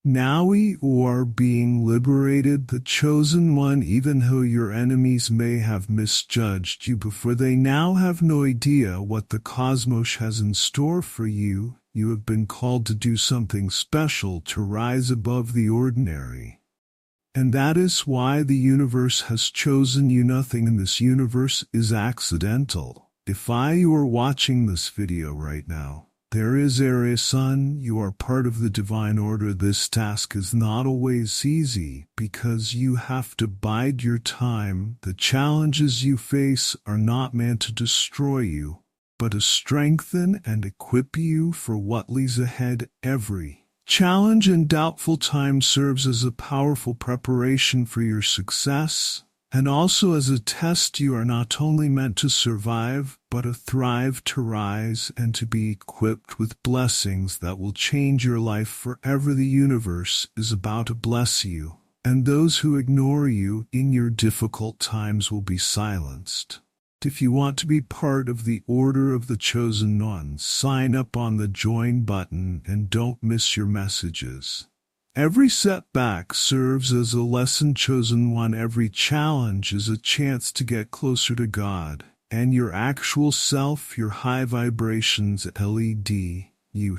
Now you are being liberated, the chosen one, even though your enemies may have misjudged you before. They now have no idea what the cosmos has in store for you. You have been called to do something special, to rise above the ordinary. And that is why the universe has chosen you. Nothing in this universe is accidental. If you are watching this video right now, there is a Sun, you are part of the divine order. This task is not always easy because you have to bide your time. The challenges you face are not meant to destroy you, but to strengthen and equip you for what lies ahead. Every challenge and doubtful time serves as a powerful preparation for your success, and also as a test. You are not only meant to survive, but to thrive, to rise, and to be equipped with blessings that will change your life forever. The universe is about to bless you, and those who ignore you in your difficult times will be silenced. If you want to be part of the order of the chosen ones, sign up on the join button and don't miss your messages. Every setback serves as a lesson, chosen one. Every challenge is a chance to get closer to God and your actual self, your high vibrations. You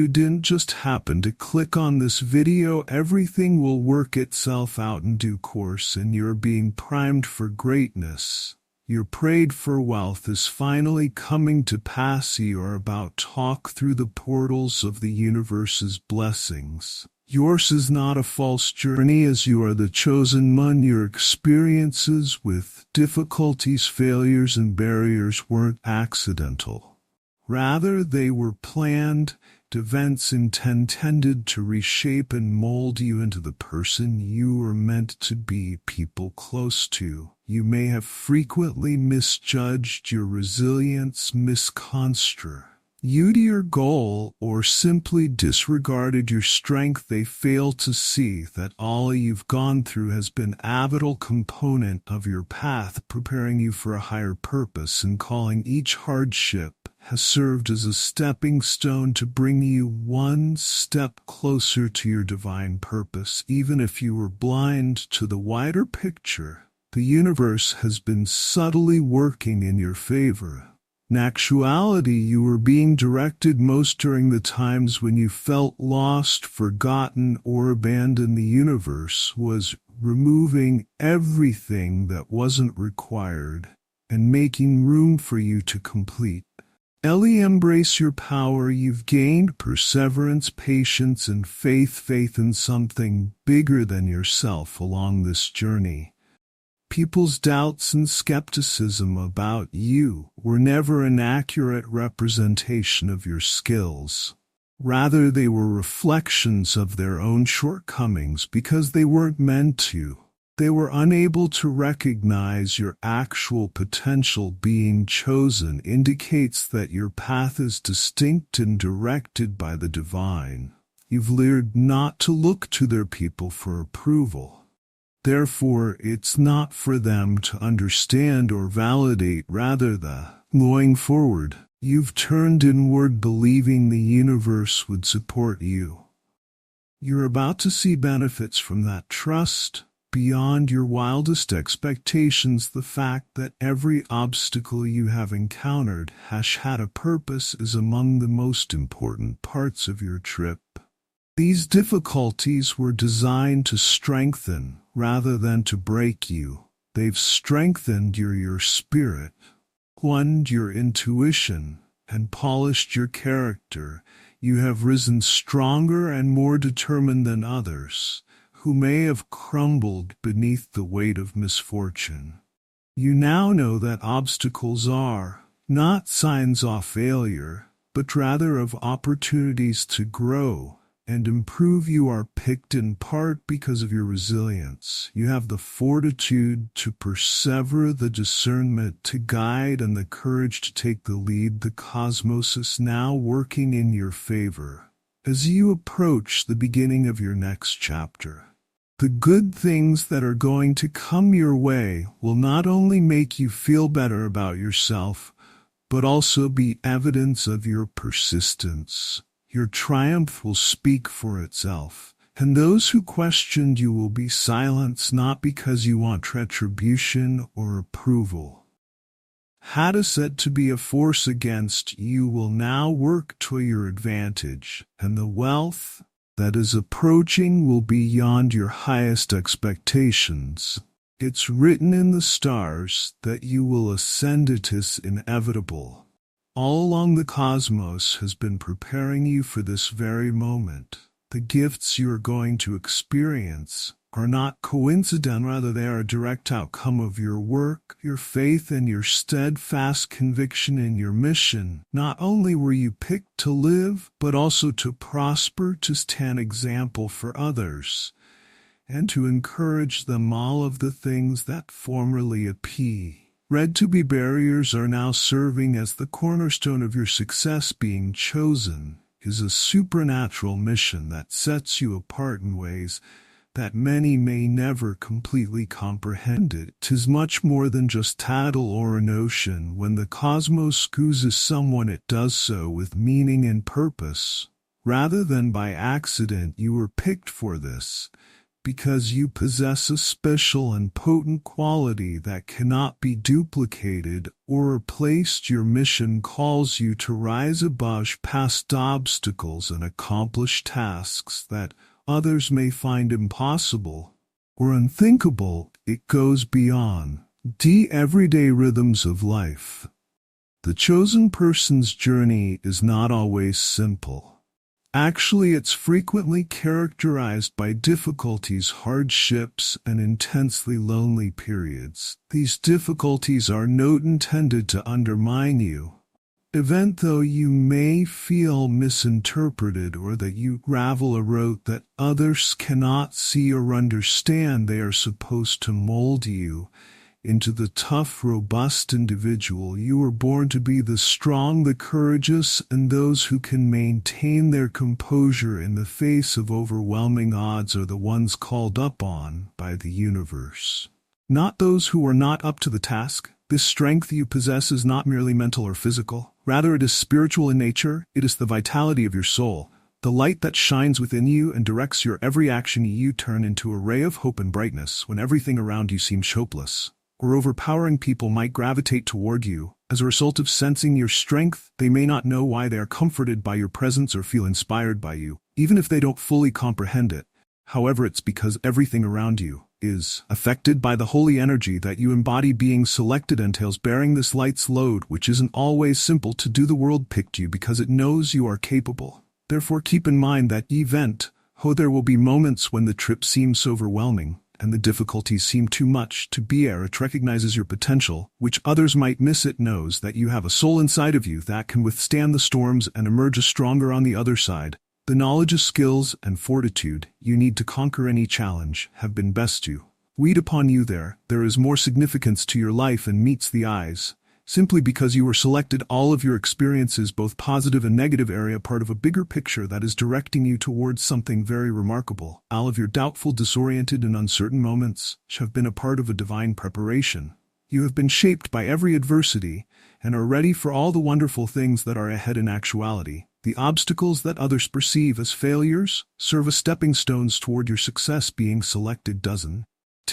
didn't just happen to click on this video. Everything will work itself out in due course, and you're being primed for greatness. Your prayed for wealth is finally coming to pass. You are about to talk through the portals of the universe's blessings. Yours is not a false journey, as you are the chosen one. Your experiences with difficulties, failures, and barriers weren't accidental. Rather, they were planned events intended to reshape and mold you into the person you were meant to be. People close to you may have frequently misjudged your resilience, misconstrued you to your goal, or simply disregarded your strength. They fail to see that all you've gone through has been a vital component of your path, preparing you for a higher purpose, and calling each hardship has served as a stepping stone to bring you one step closer to your divine purpose. Even if you were blind to the wider picture, the universe has been subtly working in your favor. In actuality, you were being directed most during the times when you felt lost, forgotten, or abandoned. The universe was removing everything that wasn't required and making room for you to complete. Embrace your power. You've gained perseverance, patience, and faith in something bigger than yourself along this journey. People's doubts and skepticism about you were never an accurate representation of your skills. Rather, they were reflections of their own shortcomings because they weren't meant to. They were unable to recognize your actual potential. Being chosen indicates that your path is distinct and directed by the divine. You've learned not to look to their people for approval. Therefore, it's not for them to understand or validate. Rather, going forward, you've turned inward, believing the universe would support you. You're about to see benefits from that trust beyond your wildest expectations. The fact that every obstacle you have encountered has had a purpose is among the most important parts of your trip. These difficulties were designed to strengthen rather than to break you. They've strengthened your spirit, honed your intuition, and polished your character. You have risen stronger and more determined than others, who may have crumbled beneath the weight of misfortune. You now know that obstacles are not signs of failure, but rather of opportunities to grow and improve. You are picked in part because of your resilience. You have the fortitude to persevere, the discernment to guide, and the courage to take the lead. The cosmos is now working in your favor as you approach the beginning of your next chapter. The good things that are going to come your way will not only make you feel better about yourself, but also be evidence of your persistence, Your triumph will speak for itself, and those who questioned you will be silenced not because you want retribution or approval. Hada said to be a force against you will now work to your advantage, and the wealth that is approaching will be beyond your highest expectations. It's written in the stars that you will ascend. It is inevitable. All along the cosmos has been preparing you for this very moment. The gifts you are going to experience are not coincidental, rather they are a direct outcome of your work, your faith, and your steadfast conviction in your mission. Not only were you picked to live, but also to prosper, to stand example for others, and to encourage them. All of the things that formerly appeared to be barriers are now serving as the cornerstone of your success. Being chosen is a supernatural mission that sets you apart in ways that many may never completely comprehend. It is much more than just tattle or a notion. When the cosmos chooses someone, it does so with meaning and purpose. Rather than by accident, you were picked for this, because you possess a special and potent quality that cannot be duplicated or replaced. Your mission calls you to rise above past obstacles and accomplish tasks that others may find impossible or unthinkable. It goes beyond the everyday rhythms of life. The chosen person's journey is not always simple. Actually, it's frequently characterized by difficulties, hardships, and intensely lonely periods. These difficulties are not intended to undermine you. Even though you may feel misinterpreted or that you travel a route that others cannot see or understand, they are supposed to mold you into the tough, robust individual you were born to be. The strong, the courageous, and those who can maintain their composure in the face of overwhelming odds are the ones called upon by the universe, not those who are not up to the task. This strength you possess is not merely mental or physical. Rather, it is spiritual in nature. It is the vitality of your soul, the light that shines within you and directs your every action. You turn into a ray of hope and brightness when everything around you seems hopeless or overpowering. People might gravitate toward you as a result of sensing your strength. They may not know why they are comforted by your presence or feel inspired by you, even if they don't fully comprehend it. However, it's because everything around you is affected by the holy energy that you embody. Being selected entails bearing this light's load, which isn't always simple to do. The world picked you because it knows you are capable. Therefore, keep in mind that there will be moments when the trip seems overwhelming and the difficulties seem too much to bear. It recognizes your potential, which others might miss. It knows that you have a soul inside of you that can withstand the storms and emerge stronger on the other side. The knowledge, skills, and fortitude you need to conquer any challenge have been bestowed upon you. There is more significance to your life and meets the eyes, simply because you were selected. All of your experiences, both positive and negative, are part of a bigger picture that is directing you towards something very remarkable. All of your doubtful, disoriented, and uncertain moments have been a part of a divine preparation. You have been shaped by every adversity and are ready for all the wonderful things that are ahead. In actuality, the obstacles that others perceive as failures serve as stepping stones toward your success. Being selected doesn't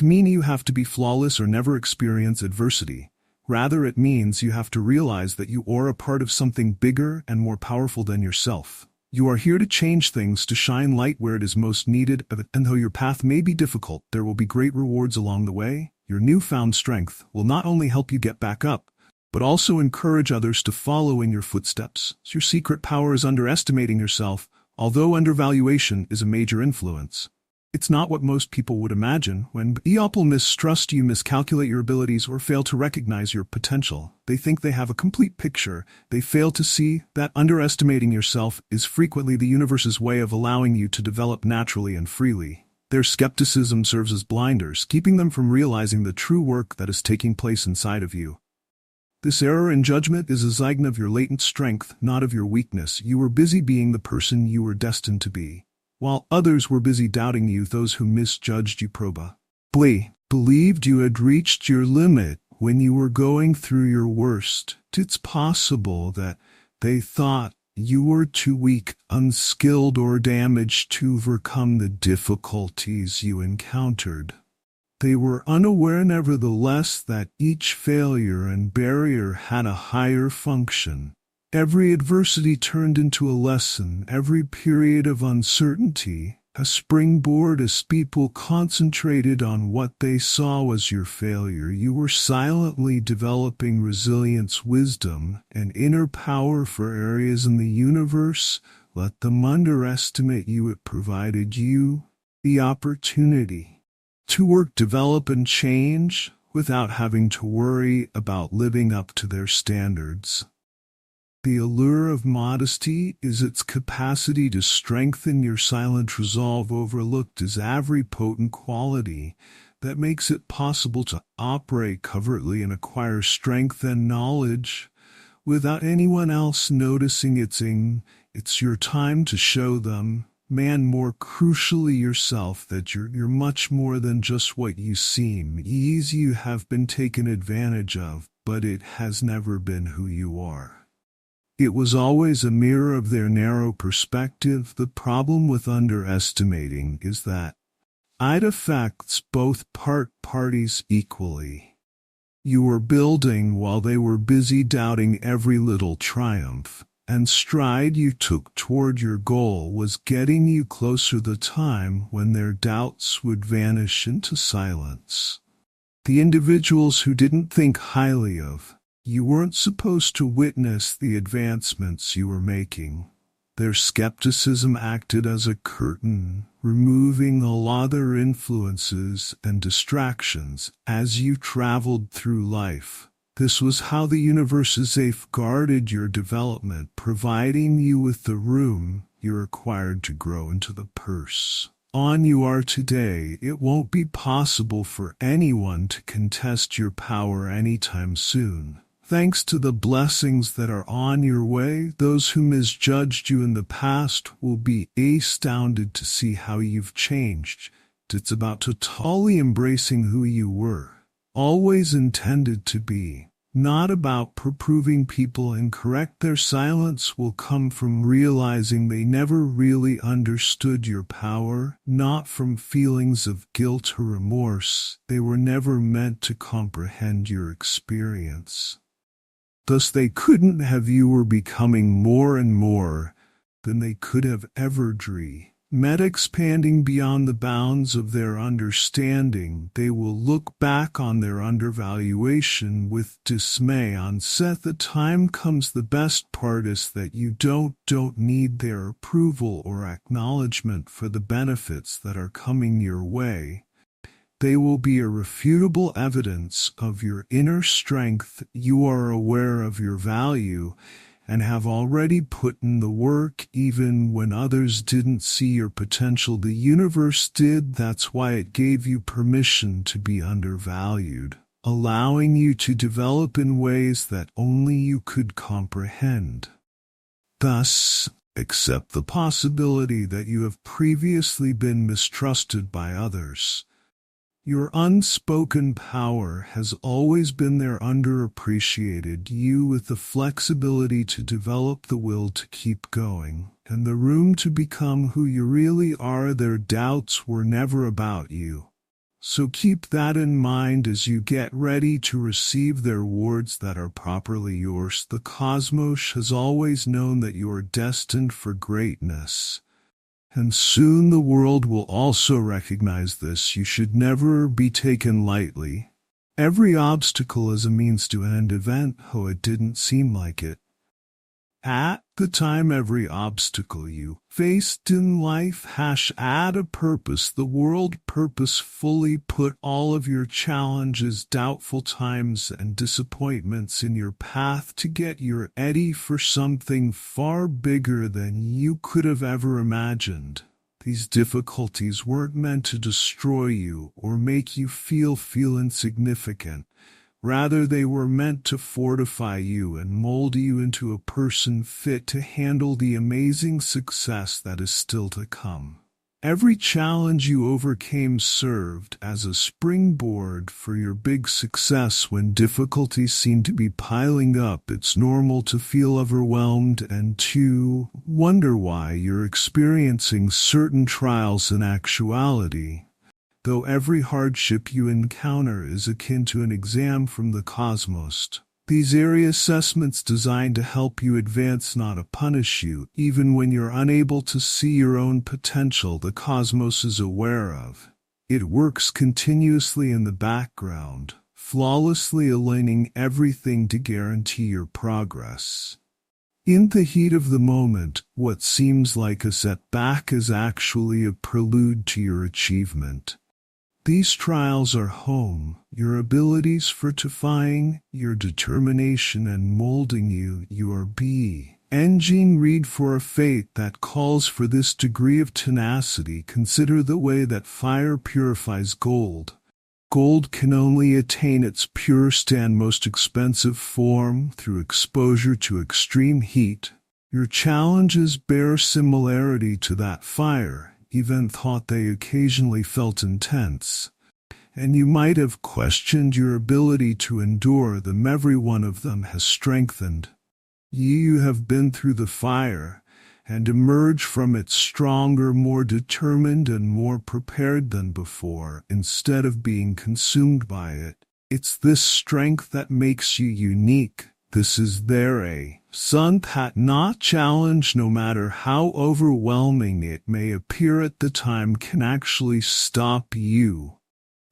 mean you have to be flawless or never experience adversity. Rather, it means you have to realize that you are a part of something bigger and more powerful than yourself. You are here to change things, to shine light where it is most needed, and though your path may be difficult, there will be great rewards along the way. Your newfound strength will not only help you get back up, but also encourage others to follow in your footsteps. Your secret power is underestimating yourself, although undervaluation is a major influence. It's not what most people would imagine. When people mistrust you, miscalculate your abilities, or fail to recognize your potential, they think they have a complete picture. They fail to see that underestimating yourself is frequently the universe's way of allowing you to develop naturally and freely. Their skepticism serves as blinders, keeping them from realizing the true work that is taking place inside of you. This error in judgment is a sign of your latent strength, not of your weakness. You were busy being the person you were destined to be, while others were busy doubting you. Those who misjudged you probably believed you had reached your limit when you were going through your worst. It's possible that they thought you were too weak, unskilled, or damaged to overcome the difficulties you encountered. They were unaware, nevertheless, that each failure and barrier had a higher function. Every adversity turned into a lesson, every period of uncertainty a springboard. As people concentrated on what they saw as your failure, you were silently developing resilience, wisdom, and inner power for areas in the universe. Let them underestimate you. It provided you the opportunity to work, develop, and change without having to worry about living up to their standards. The allure of modesty is its capacity to strengthen your silent resolve, overlooked as every potent quality that makes it possible to operate covertly and acquire strength and knowledge without anyone else noticing. It's your time to show them, man, more crucially yourself, that you're much more than just what you seem. You have been taken advantage of, but it has never been who you are. It was always a mirror of their narrow perspective. The problem with underestimating is that it affects both parties equally. You were building while they were busy doubting. Every little triumph and stride you took toward your goal was getting you closer. The time when their doubts would vanish into silence. The individuals who didn't think highly of you weren't supposed to witness the advancements you were making. Their skepticism acted as a curtain, removing all other influences and distractions as you traveled through life. This was how the universe safeguarded your development, providing you with the room you required to grow into the person you are today. It won't be possible for anyone to contest your power anytime soon. Thanks to the blessings that are on your way, those who misjudged you in the past will be astounded to see how you've changed. It's about totally embracing who you were, always intended to be, not about proving people incorrect. Their silence will come from realizing they never really understood your power, not from feelings of guilt or remorse. They were never meant to comprehend your experience. Thus they couldn't have. You were becoming more and more than they could have ever dreamed. Expanding beyond the bounds of their understanding, they will look back on their undervaluation with dismay. On set, the time comes. The best part is that you don't need their approval or acknowledgement for the benefits that are coming your way. They will be irrefutable evidence of your inner strength. You are aware of your value and have already put in the work even when others didn't see your potential. The universe did. That's why it gave you permission to be undervalued, allowing you to develop in ways that only you could comprehend. Thus, accept the possibility that you have previously been mistrusted by others. Your unspoken power has always been there, underappreciated. You with the flexibility to develop, the will to keep going, and the room to become who you really are. Their doubts were never about you. So keep that in mind as you get ready to receive their rewards that are properly yours. The cosmos has always known that you are destined for greatness. And soon the world will also recognize this. You should never be taken lightly. Every obstacle is a means to an end event. Oh, it didn't seem like it at the time. Every obstacle you faced in life had a purpose. The world purposefully put all of your challenges, doubtful times, and disappointments in your path to get you ready for something far bigger than you could have ever imagined. These difficulties weren't meant to destroy you or make you feel insignificant. Rather, they were meant to fortify you and mold you into a person fit to handle the amazing success that is still to come. Every challenge you overcame served as a springboard for your big success. When difficulties seem to be piling up, it's normal to feel overwhelmed and to wonder why you're experiencing certain trials. In actuality, though every hardship you encounter is akin to an exam from the cosmos, these area assessments designed to help you advance, not to punish you. Even when you're unable to see your own potential, the cosmos is aware of. It works continuously in the background, flawlessly aligning everything to guarantee your progress. In the heat of the moment, what seems like a setback is actually a prelude to your achievement. These trials are home, your abilities fortifying your determination and molding you. You are engineered for a fate that calls for this degree of tenacity. Consider the way that fire purifies gold. Gold can only attain its purest and most expensive form through exposure to extreme heat. Your challenges bear similarity to that fire, even thought they occasionally felt intense, and you might have questioned your ability to endure them. Every one of them has strengthened you. Have been through the fire and emerged from it stronger, more determined, and more prepared than before. Instead of being consumed by it, it's this strength that makes you unique. This is a sun that not challenge, no matter how overwhelming it may appear at the time, can actually stop you.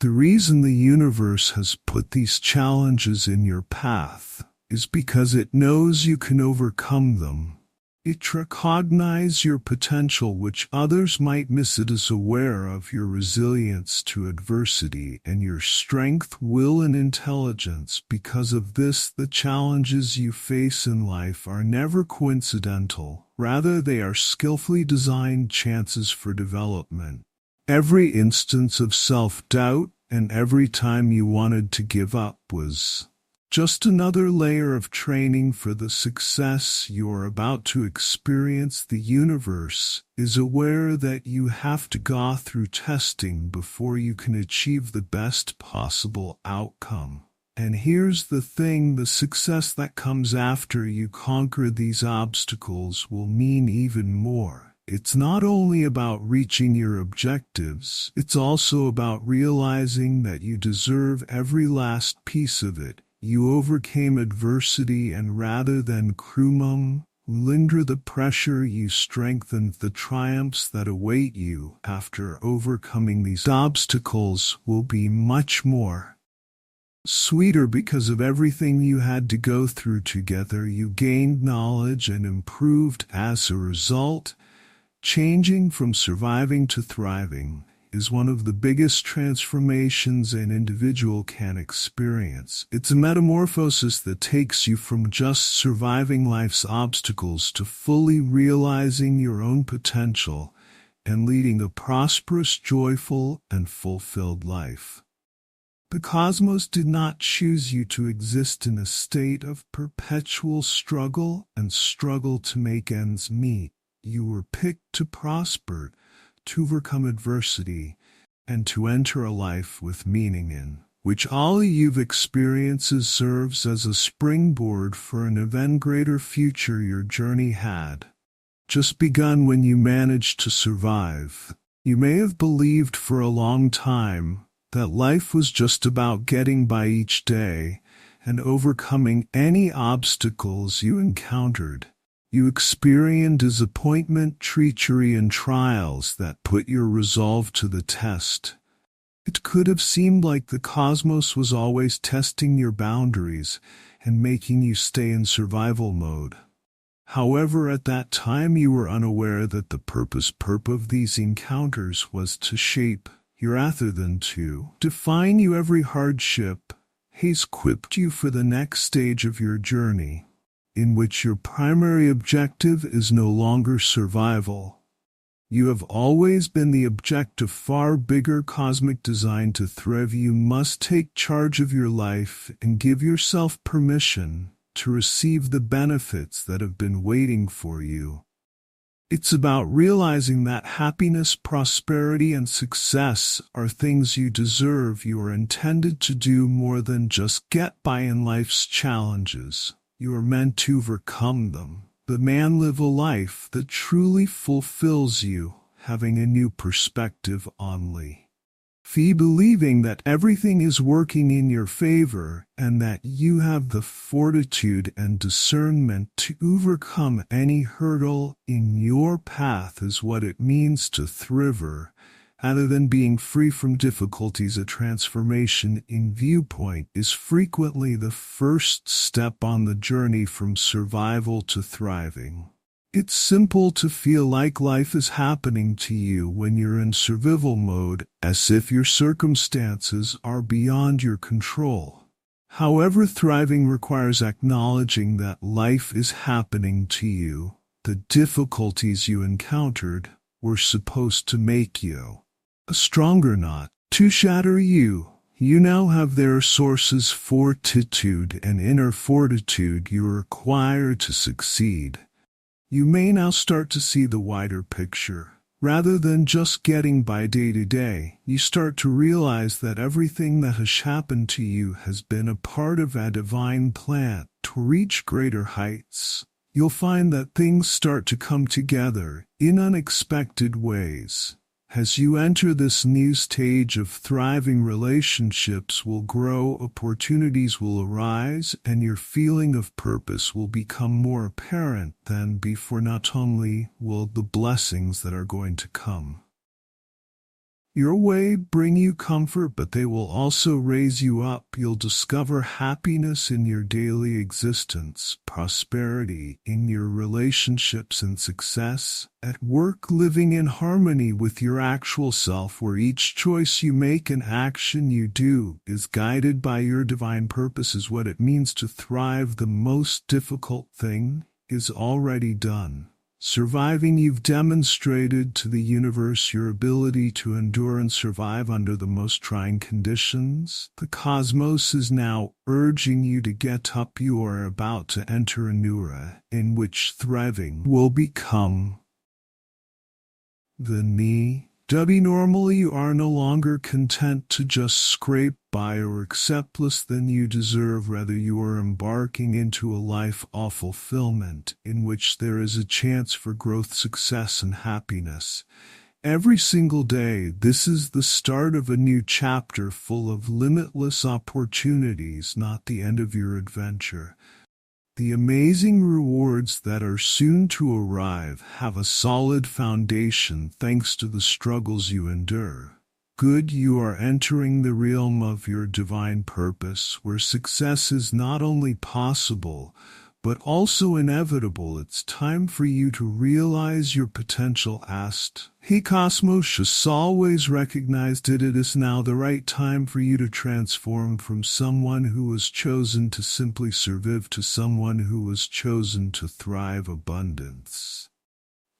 The reason the universe has put these challenges in your path is because it knows you can overcome them. It recognizes your potential, which others might miss. It is aware of your resilience to adversity and your strength, will, and intelligence. Because of this, the challenges you face in life are never coincidental. Rather, they are skillfully designed chances for development. Every instance of self-doubt and every time you wanted to give up was just another layer of training for the success you're about to experience. The universe is aware that you have to go through testing before you can achieve the best possible outcome. And here's the thing, the success that comes after you conquer these obstacles will mean even more. It's not only about reaching your objectives, it's also about realizing that you deserve every last piece of it. You overcame adversity, and rather than linger the pressure, you strengthened the triumphs that await you after overcoming these obstacles will be much more sweeter. Because of everything you had to go through together, you gained knowledge and improved. As a result, changing from surviving to thriving is one of the biggest transformations an individual can experience. It's a metamorphosis that takes you from just surviving life's obstacles to fully realizing your own potential and leading a prosperous, joyful, and fulfilled life. The cosmos did not choose you to exist in a state of perpetual struggle and struggle to make ends meet. You were picked to prosper, to overcome adversity, and to enter a life with meaning in which all you've experienced serves as a springboard for an even greater future. Your journey had just begun when you managed to survive. You may have believed for a long time that life was just about getting by each day and overcoming any obstacles you encountered. You experienced disappointment, treachery, and trials that put your resolve to the test. It could have seemed like the cosmos was always testing your boundaries and making you stay in survival mode. However, at that time you were unaware that the purpose of these encounters was to shape you rather than to define you. Every hardship has equipped you for the next stage of your journey, in which your primary objective is no longer survival. You have always been the object of far bigger cosmic design to thrive. You must take charge of your life and give yourself permission to receive the benefits that have been waiting for you. It's about realizing that happiness, prosperity, and success are things you deserve. You are intended to do more than just get by in life's challenges. You are meant to overcome them. The man live a life that truly fulfills you, having a new perspective on life. Believing that everything is working in your favor and that you have the fortitude and discernment to overcome any hurdle in your path is what it means to thrive. Rather than being free from difficulties, a transformation in viewpoint is frequently the first step on the journey from survival to thriving. It's simple to feel like life is happening to you when you're in survival mode, as if your circumstances are beyond your control. However, thriving requires acknowledging that life is happening to you. The difficulties you encountered were supposed to make you a stronger, not to shatter you. You now have their sources, fortitude and inner fortitude you require to succeed. You may now start to see the wider picture. Rather than just getting by day to day, you start to realize that everything that has happened to you has been a part of a divine plan to reach greater heights. You'll find that things start to come together in unexpected ways. As you enter this new stage of thriving, relationships will grow, opportunities will arise, and your feeling of purpose will become more apparent than before. Not only will the blessings that are going to come your way bring you comfort, but they will also raise you up. You'll discover happiness in your daily existence, prosperity in your relationships, and success at work, living in harmony with your actual self, where each choice you make and action you do is guided by your divine purpose, is what it means to thrive. The most difficult thing is already done. Surviving, you've demonstrated to the universe your ability to endure and survive under the most trying conditions. The cosmos is now urging you to get up. You are about to enter a new era in which thriving will become the need. Normally, you are no longer content to just scrape by or accept less than you deserve. Rather, you are embarking into a life of fulfillment in which there is a chance for growth, success, and happiness. Every single day, this is the start of a new chapter full of limitless opportunities, not the end of your adventure. The amazing rewards that are soon to arrive have a solid foundation thanks to the struggles you endure. Good, you are entering the realm of your divine purpose, where success is not only possible, but also inevitable. It's time for you to realize your potential. Hey Cosmos has always recognized it. It is now the right time for you to transform from someone who was chosen to simply survive to someone who was chosen to thrive. Abundance.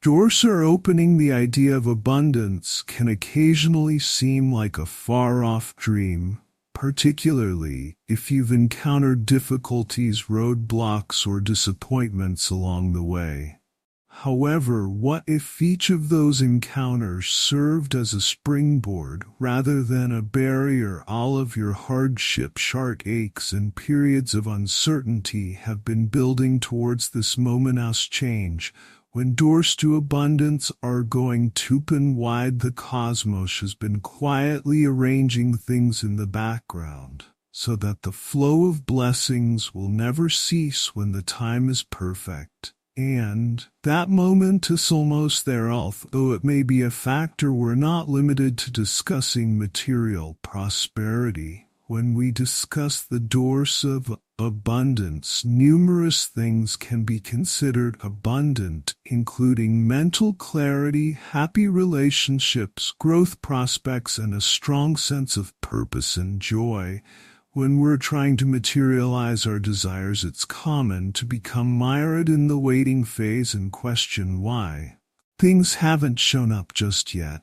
Doors are opening. The idea of abundance can occasionally seem like a far-off dream, particularly if you've encountered difficulties, roadblocks, or disappointments along the way. However, what if each of those encounters served as a springboard rather than a barrier? All of your hardships, heartaches, and periods of uncertainty have been building towards this moment. Change. When doors to abundance are going to open wide, the cosmos has been quietly arranging things in the background so that the flow of blessings will never cease when the time is perfect. And that moment is almost there. Although it may be a factor, we're not limited to discussing material prosperity. When we discuss the doors of abundance, numerous things can be considered abundant, including mental clarity, happy relationships, growth prospects, and a strong sense of purpose and joy. When we're trying to materialize our desires, it's common to become mired in the waiting phase and question why things haven't shown up just yet.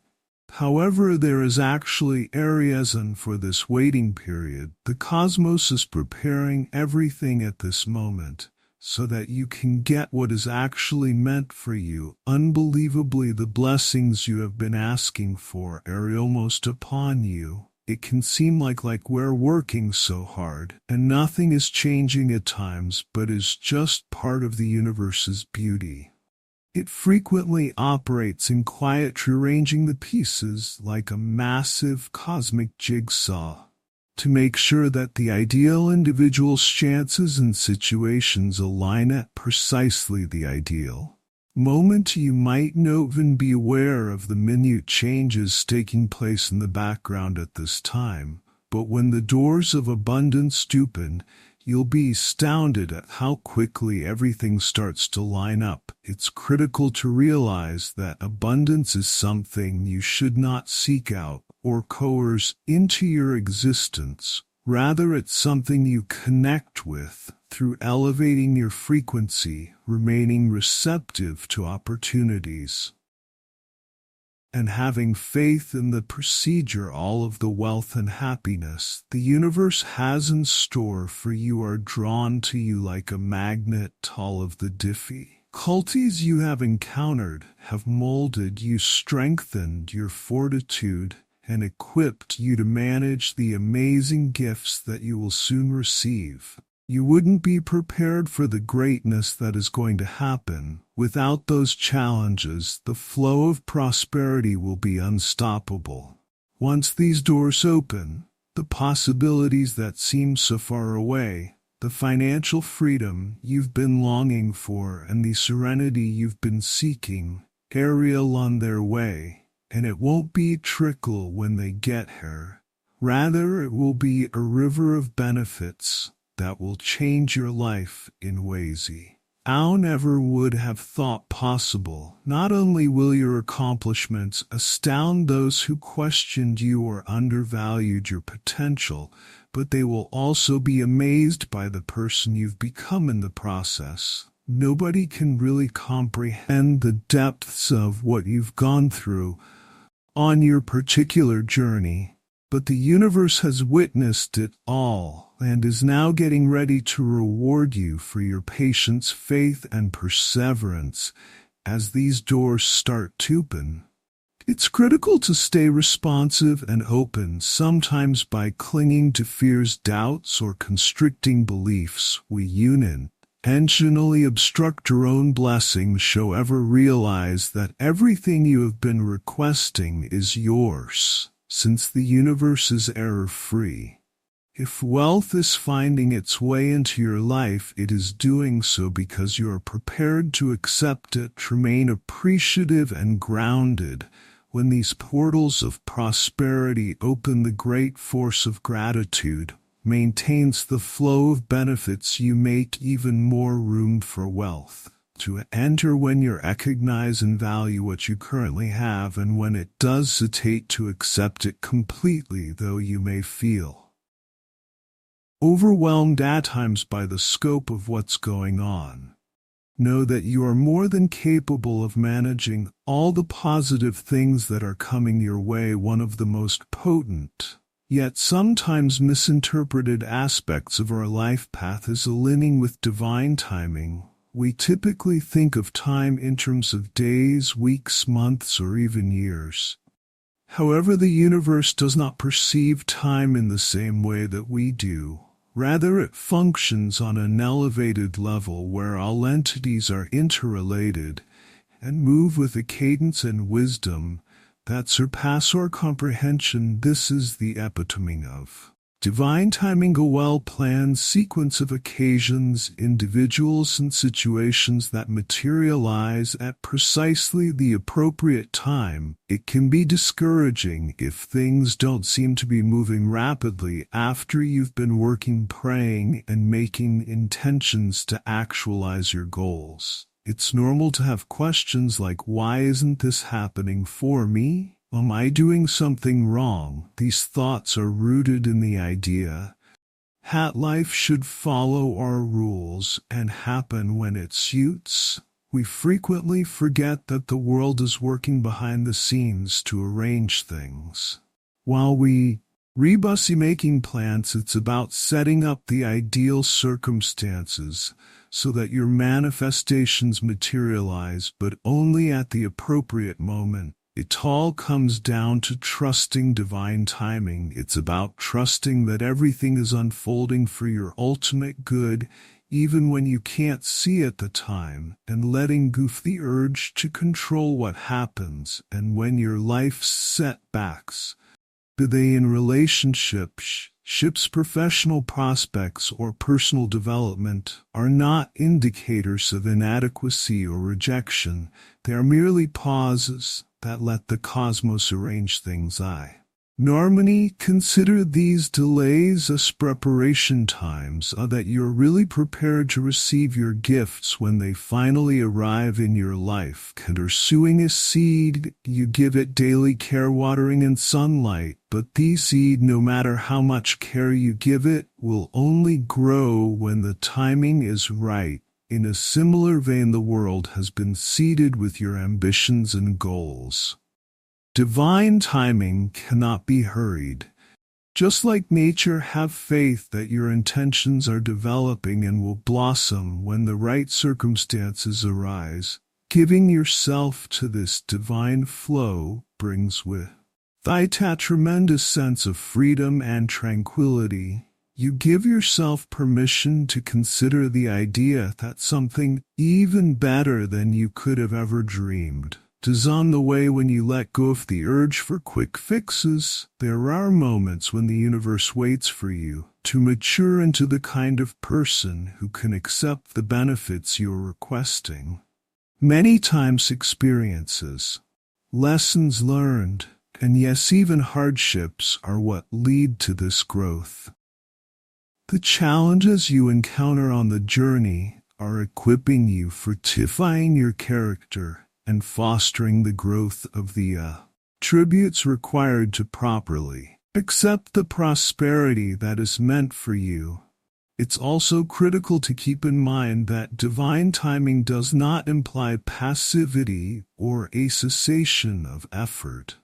However, there is actually a reason for this waiting period. The cosmos is preparing everything at this moment. so that you can get what is actually meant for you. Unbelievably, the blessings you have been asking for are almost upon you. It can seem like we're working so hard, and nothing is changing at times, but is just part of the universe's beauty. It frequently operates in quiet, rearranging the pieces like a massive cosmic jigsaw, to make sure that the ideal individual's chances and situations align at precisely the ideal moment. You might not even be aware of the minute changes taking place in the background at this time, but when the doors of abundance open, you'll be astounded at how quickly everything starts to line up. It's critical to realize that abundance is something you should not seek out or coerce into your existence. Rather, it's something you connect with through elevating your frequency, remaining receptive to opportunities, and having faith in the procedure. All of the wealth and happiness the universe has in store for you are drawn to you like a magnet. All of the difficulties you have encountered have molded you, strengthened your fortitude, and equipped you to manage the amazing gifts that you will soon receive. You wouldn't be prepared for the greatness that is going to happen. Without those challenges, the flow of prosperity will be unstoppable. Once these doors open, the possibilities that seem so far away, the financial freedom you've been longing for, and the serenity you've been seeking, are on their way. And it won't be a trickle when they get here. Rather, it will be a river of benefits that will change your life in ways you never would have thought possible. Not only will your accomplishments astound those who questioned you or undervalued your potential, but they will also be amazed by the person you've become in the process. Nobody can really comprehend the depths of what you've gone through on your particular journey, but the universe has witnessed it all and is now getting ready to reward you for your patience, faith, and perseverance as these doors start to open. It's critical to stay responsive and open. Sometimes by clinging to fears, doubts, or constricting beliefs, we intentionally obstruct your own blessings. Show ever realize that everything you have been requesting is yours, since the universe is error-free. If wealth is finding its way into your life, it is doing so because you are prepared to accept it. Remain appreciative and grounded. When these portals of prosperity open, the great force of gratitude maintains the flow of benefits. You make even more room for wealth to enter when you recognize and value what you currently have, and when it does hesitate to accept it completely. Though you may feel overwhelmed at times by the scope of what's going on, know that you are more than capable of managing all the positive things that are coming your way. One of the most potent, yet sometimes misinterpreted aspects of our life path is aligning with divine timing. We typically think of time in terms of days, weeks, months, or even years. However, the universe does not perceive time in the same way that we do. Rather, it functions on an elevated level where all entities are interrelated and move with a cadence and wisdom that surpass our comprehension. This is the epitome of divine timing, a well-planned sequence of occasions, individuals, and situations that materialize at precisely the appropriate time. It can be discouraging if things don't seem to be moving rapidly after you've been working, praying, and making intentions to actualize your goals. It's normal to have questions like, why isn't this happening for me? Am I doing something wrong? These thoughts are rooted in the idea that life should follow our rules and happen when it suits. We frequently forget that the world is working behind the scenes to arrange things. While we Rebusy making plans, it's about setting up the ideal circumstances so that your manifestations materialize, but only at the appropriate moment. It all comes down to trusting divine timing. It's about trusting that everything is unfolding for your ultimate good, even when you can't see at the time, and letting go of the urge to control what happens. And when your life's setbacks, be they in relationships, professional prospects, or personal development, are not indicators of inadequacy or rejection. They are merely pauses that let the cosmos arrange things. Normally consider these delays as preparation times, that you're really prepared to receive your gifts when they finally arrive in your life. Consider sowing a seed. You give it daily care, watering, and sunlight, but the seed, no matter how much care you give it, will only grow when the timing is right. In a similar vein, the world has been seeded with your ambitions and goals. Divine timing cannot be hurried. Just like nature, have faith that your intentions are developing and will blossom when the right circumstances arise. Giving yourself to this divine flow brings with it a tremendous sense of freedom and tranquility. You give yourself permission to consider the idea that something even better than you could have ever dreamed is on the way. When you let go of the urge for quick fixes, there are moments when the universe waits for you to mature into the kind of person who can accept the benefits you're requesting. Many times experiences, lessons learned, and yes, even hardships are what lead to this growth. The challenges you encounter on the journey are equipping you, fortifying your character, and fostering the growth of the attributes required to properly accept the prosperity that is meant for you. It's also critical to keep in mind that divine timing does not imply passivity or a cessation of effort.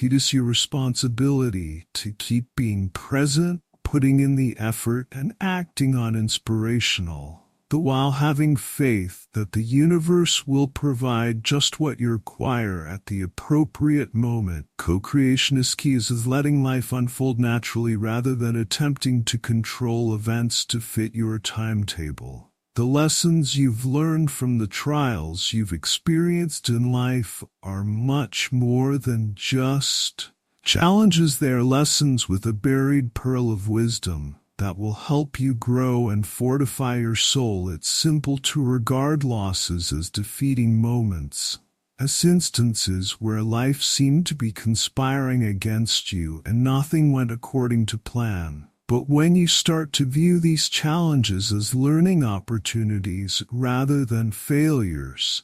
It is your responsibility to keep being present, putting in the effort, and acting on inspirational, while having faith that the universe will provide just what you require at the appropriate moment. Co-creation is key, is letting life unfold naturally rather than attempting to control events to fit your timetable. The lessons you've learned from the trials you've experienced in life are much more than just challenges. They are lessons with a buried pearl of wisdom that will help you grow and fortify your soul. It's simple to regard losses as defeating moments, as instances where life seemed to be conspiring against you and nothing went according to plan. But when you start to view these challenges as learning opportunities rather than failures,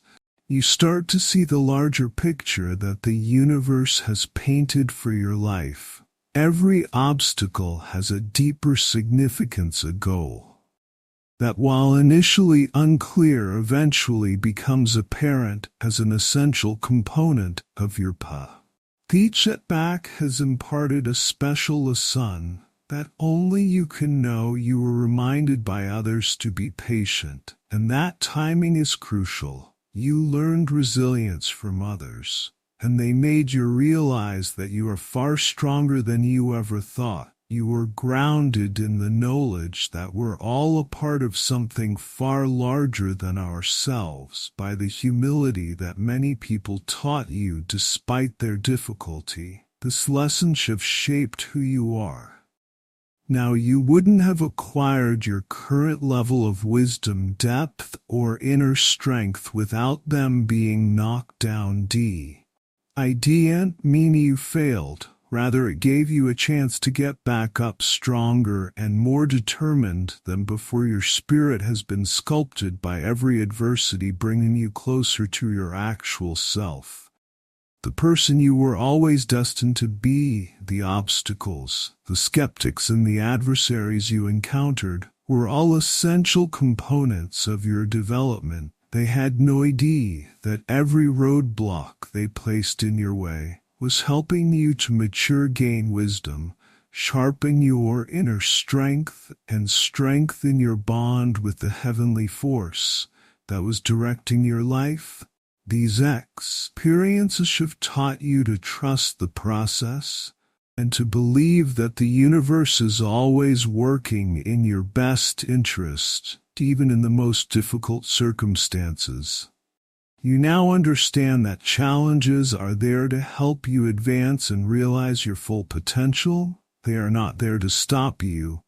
you start to see the larger picture that the universe has painted for your life. Every obstacle has a deeper significance, a goal that, while initially unclear, eventually becomes apparent as an essential component of your path. Each setback has imparted a special lesson that only you can know. You were reminded by others to be patient, and that timing is crucial. You learned resilience from others, and they made you realize that you are far stronger than you ever thought. You were grounded in the knowledge that we're all a part of something far larger than ourselves by the humility that many people taught you despite their difficulty. This lesson have shaped who you are. Now, you wouldn't have acquired your current level of wisdom, depth, or inner strength without them being knocked down. I didn't mean you failed. Rather, it gave you a chance to get back up stronger and more determined than before. Your spirit has been sculpted by every adversity, bringing you closer to your actual self, the person you were always destined to be. The obstacles, the skeptics, and the adversaries you encountered were all essential components of your development. They had no idea that every roadblock they placed in your way was helping you to mature, gain wisdom, sharpen your inner strength, and strengthen your bond with the heavenly force that was directing your life. These experiences have taught you to trust the process and to believe that the universe is always working in your best interest, even in the most difficult circumstances. You now understand that challenges are there to help you advance and realize your full potential. They are not there to stop you.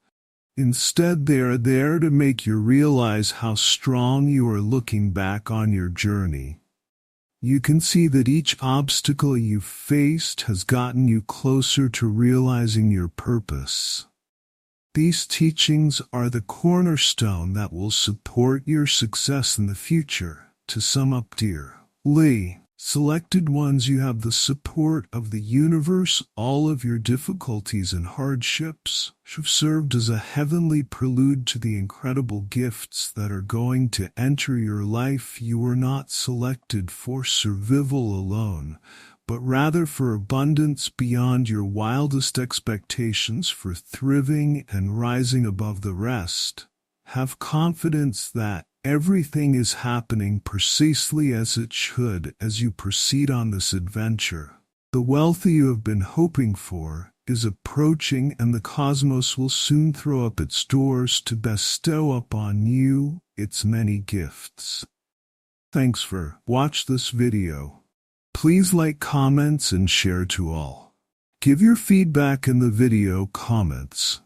Instead, they are there to make you realize how strong you are looking back on your journey. You can see that each obstacle you've faced has gotten you closer to realizing your purpose. These teachings are the cornerstone that will support your success in the future. To sum up, dearly selected ones, you have the support of the universe. All of your difficulties and hardships have served as a heavenly prelude to the incredible gifts that are going to enter your life. You were not selected for survival alone, but rather for abundance beyond your wildest expectations, for thriving and rising above the rest. Have confidence that everything is happening precisely as it should as you proceed on this adventure. The wealth you have been hoping for is approaching, and the cosmos will soon throw up its doors to bestow upon you its many gifts. Thanks for watching this video. Please like, comments, and share to all. Give your feedback in the video comments.